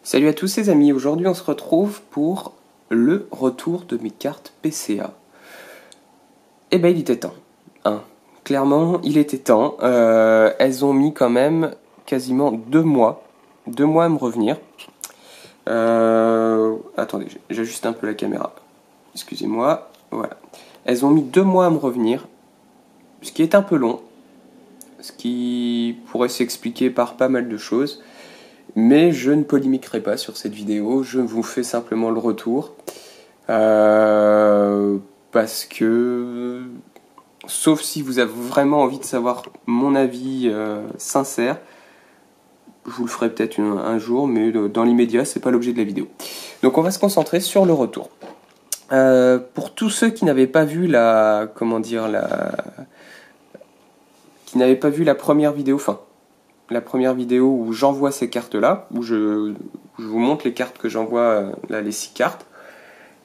Salut à tous les amis, aujourd'hui on se retrouve pour le retour de mes cartes PCA. Eh ben il était temps, hein. Clairement il était temps, elles ont mis quand même quasiment 2 mois à me revenir. Attendez, j'ajuste un peu la caméra, excusez-moi, voilà. Elles ont mis 2 mois à me revenir, ce qui est un peu long, ce qui pourrait s'expliquer par pas mal de choses. Mais je ne polémiquerai pas sur cette vidéo, je vous fais simplement le retour. Parce que, sauf si vous avez vraiment envie de savoir mon avis sincère, je vous le ferai peut-être un jour, mais dans l'immédiat, c'est pas l'objet de la vidéo. Donc on va se concentrer sur le retour. Pour tous ceux qui n'avaient pas vu qui n'avaient pas vu la première vidéo, la première vidéo où j'envoie ces cartes-là, où je vous montre les cartes que j'envoie, là, les 6 cartes.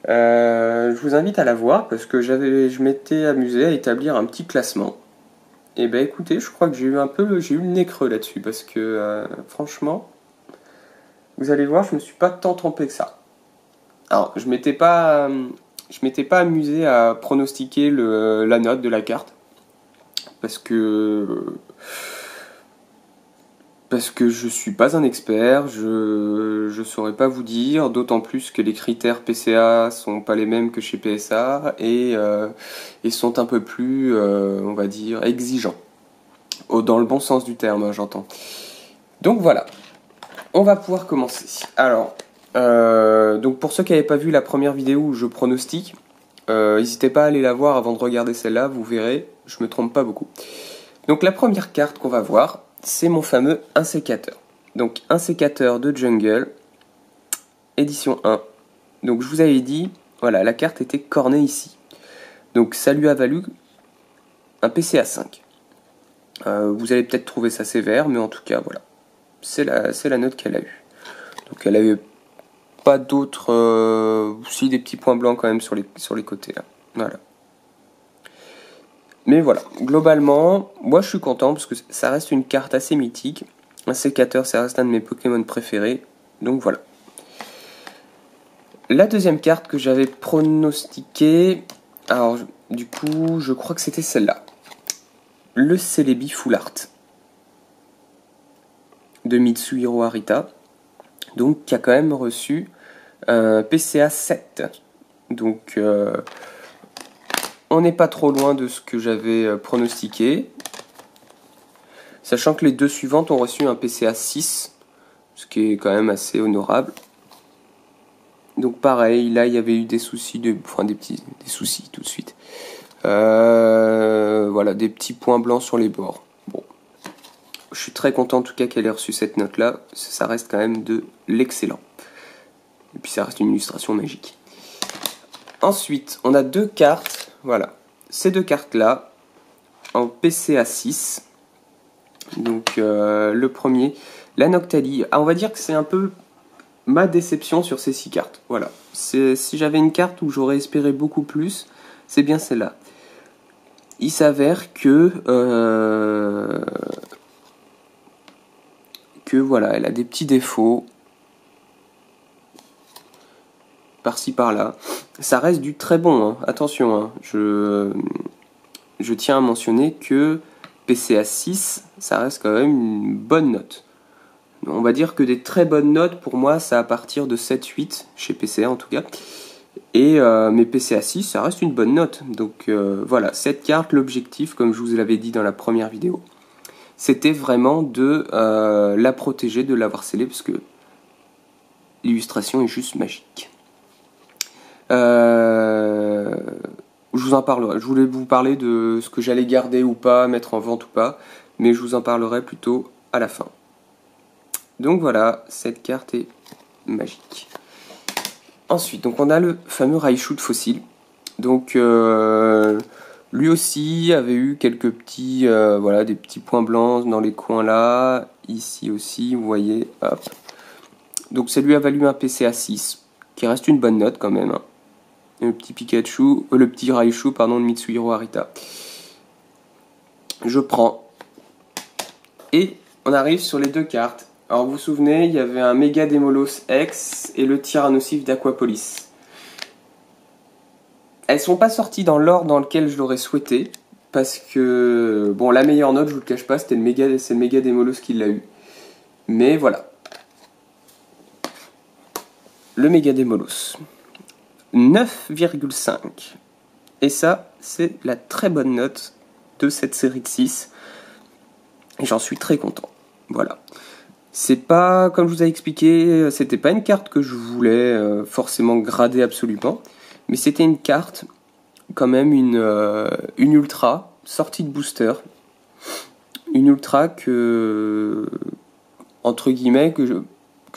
Je vous invite à la voir parce que je m'étais amusé à établir un petit classement. Et ben écoutez, je crois que j'ai eu le nez creux là-dessus parce que franchement, vous allez voir, je me suis pas tant trompé que ça. Alors, je m'étais pas amusé à pronostiquer la note de la carte parce que je suis pas un expert, je saurais pas vous dire, d'autant plus que les critères PCA sont pas les mêmes que chez PSA et sont un peu plus, on va dire, exigeants. Dans le bon sens du terme, hein, j'entends. Donc voilà, on va pouvoir commencer. Alors, donc pour ceux qui n'avaient pas vu la première vidéo où je pronostique, n'hésitez pas à aller la voir avant de regarder celle-là, vous verrez, je me trompe pas beaucoup. Donc la première carte qu'on va voir, c'est mon fameux insécateur. Donc insécateur de jungle, édition 1. Donc je vous avais dit, voilà, la carte était cornée ici. Donc ça lui a valu un PCA 5. Vous allez peut-être trouver ça sévère, mais en tout cas, voilà. C'est la note qu'elle a eue. Donc elle avait pas d'autres... aussi des petits points blancs quand même sur les côtés là. Voilà. Mais voilà, globalement, moi je suis content parce que ça reste une carte assez mythique. Un sécateur, ça reste un de mes Pokémon préférés. Donc voilà. La deuxième carte que j'avais pronostiquée, alors du coup, je crois que c'était celle-là. Le Celebi Full Art de Mitsuhiro Arita. Donc qui a quand même reçu un PCA 7. Donc... on n'est pas trop loin de ce que j'avais pronostiqué. Sachant que les deux suivantes ont reçu un PCA 6, ce qui est quand même assez honorable. Donc pareil, là il y avait eu des soucis, des soucis tout de suite. Voilà, des petits points blancs sur les bords. Bon, je suis très content en tout cas qu'elle ait reçu cette note-là. Ça reste quand même de l'excellent. Et puis ça reste une illustration magique. Ensuite, on a deux cartes. Voilà, ces deux cartes-là, en PCA 6. Donc, le premier, la Noctali. Ah, on va dire que c'est un peu ma déception sur ces 6 cartes. Voilà, si j'avais une carte où j'aurais espéré beaucoup plus, c'est bien celle-là. Il s'avère que voilà, elle a des petits défauts. Par-ci par-là, ça reste du très bon, hein. Attention, hein. Je tiens à mentionner que PCA 6, ça reste quand même une bonne note. On va dire que des très bonnes notes, pour moi, c'est à partir de 7-8, chez PCA en tout cas, et mais PCA 6, ça reste une bonne note. Donc voilà, cette carte, l'objectif, comme je vous l'avais dit dans la première vidéo, c'était vraiment de la protéger, de l'avoir scellée, parce que l'illustration est juste magique. Je vous en parlerai. Je voulais vous parler de ce que j'allais garder ou pas, mettre en vente ou pas, mais je vous en parlerai plutôt à la fin. Donc voilà, cette carte est magique. Ensuite, donc on a le fameux Raichu de fossile. Donc lui aussi avait eu quelques petits, voilà, des petits points blancs dans les coins là, ici aussi, vous voyez, hop. Donc ça lui a valu un PCA 6, qui reste une bonne note quand même, hein. Le petit Raichu, pardon, de Mitsuhiro Arita. Je prends. Et on arrive sur les deux cartes. Alors vous vous souvenez, il y avait un Mega Demolos X et le Tyrannosif d'Aquapolis. Elles sont pas sorties dans l'ordre dans lequel je l'aurais souhaité, parce que, bon, la meilleure note, je vous le cache pas, c'est le Mega Demolos qui l'a eu. Mais voilà. Le Mega Demolos. 9,5. Et ça, c'est la très bonne note de cette série de 6. Et j'en suis très content. Voilà. C'est pas, comme je vous ai expliqué, c'était pas une carte que je voulais forcément grader absolument. Mais c'était une carte, quand même, une ultra, sortie de booster. Une ultra que, entre guillemets, que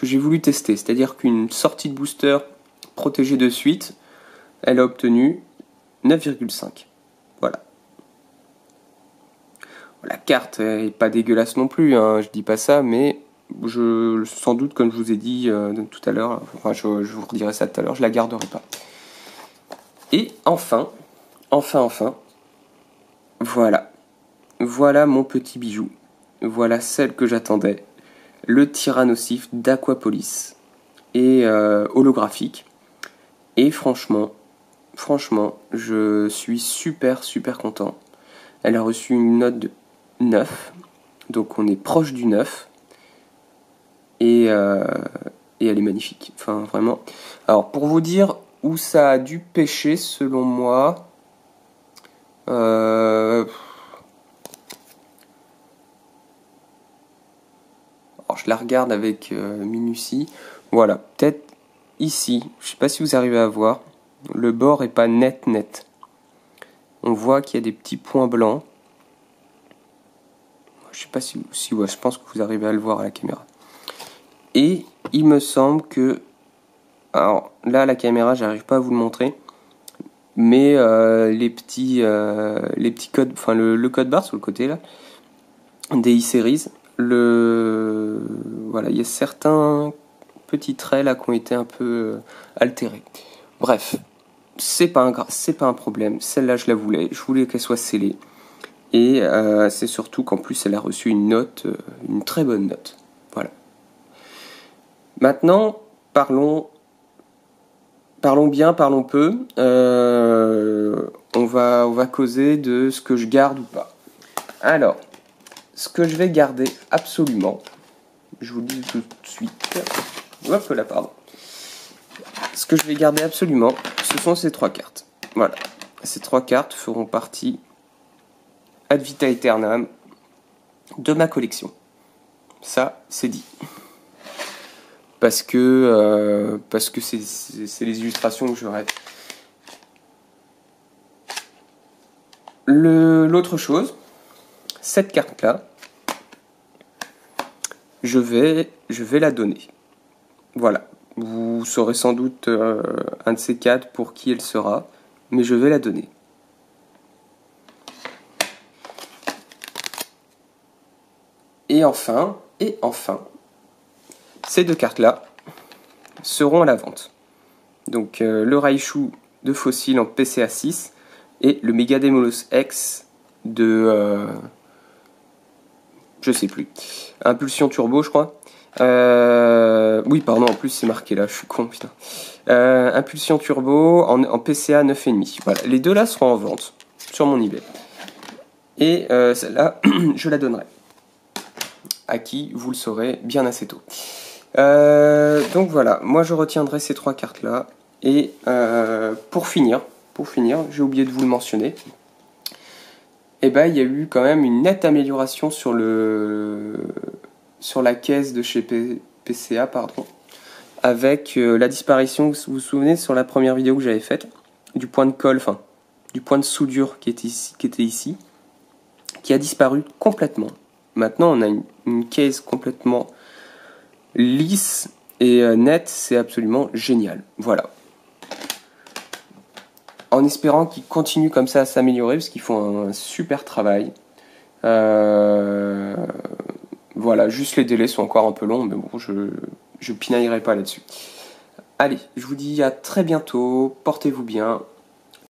j'ai voulu tester. C'est-à-dire qu'une sortie de booster protégée de suite, elle a obtenu 9,5. Voilà. La carte est pas dégueulasse non plus, hein, je dis pas ça, mais sans doute, comme je vous ai dit tout à l'heure, enfin je vous redirai ça tout à l'heure, je la garderai pas. Et enfin, voilà. Voilà mon petit bijou. Voilà celle que j'attendais. Le Tyrannosif d'Aquapolis. Et holographique. Et franchement, je suis super content. Elle a reçu une note de 9. Donc on est proche du 9. Et elle est magnifique. Enfin, vraiment. Alors, pour vous dire où ça a dû pêcher, selon moi... Alors, je la regarde avec minutie. Voilà, peut-être ici. Je sais pas si vous arrivez à voir. Le bord est pas net. On voit qu'il y a des petits points blancs. Je sais pas si ouais, je pense que vous arrivez à le voir à la caméra. Et il me semble que... Alors là, la caméra, j'arrive pas à vous le montrer. Mais les petits codes... Enfin, le code barre sur le côté, là, des e-series, voilà, il y a certains petits traits, là, qui ont été un peu altérés. Bref, c'est pas un problème. Celle-là, je la voulais. Je voulais qu'elle soit scellée. Et c'est surtout qu'en plus, elle a reçu une note, une très bonne note. Voilà. Maintenant, parlons bien, parlons peu. On va causer de ce que je garde ou pas. Alors, ce que je vais garder absolument, je vous le dis tout de suite. Hop là, pardon. Ce que je vais garder absolument, ce sont ces 3 cartes. Voilà. Ces 3 cartes feront partie ad vita aeternam de ma collection. Ça, c'est dit. Parce que c'est les illustrations que je rêve. L'autre chose, cette carte-là, je vais la donner. Voilà. Vous saurez sans doute un de ces 4 pour qui elle sera, mais je vais la donner. Et enfin, ces 2 cartes-là seront à la vente. Donc le Raichu de Fossil en PCA 6 et le Mega Demolos X de... je sais plus. Impulsion Turbo, je crois. Oui, pardon, en plus c'est marqué là, je suis con, putain. Impulsion Turbo en PCA 9,5. Voilà, les 2 là seront en vente sur mon eBay. Et celle-là, je la donnerai. À qui, vous le saurez bien assez tôt. Donc voilà, moi je retiendrai ces 3 cartes là. Et pour finir, j'ai oublié de vous le mentionner. Et ben il y a eu quand même une nette amélioration sur la caisse de chez PCA, pardon, avec la disparition, vous vous souvenez, sur la première vidéo que j'avais faite, du point de colle, enfin du point de soudure qui était ici, qui a disparu complètement. Maintenant on a une caisse complètement lisse et nette, c'est absolument génial. Voilà. En espérant qu'ils continuent comme ça à s'améliorer, parce qu'ils font un super travail. Voilà, juste les délais sont encore un peu longs, mais bon, je pinaillerai pas là-dessus. Allez, je vous dis à très bientôt, portez-vous bien,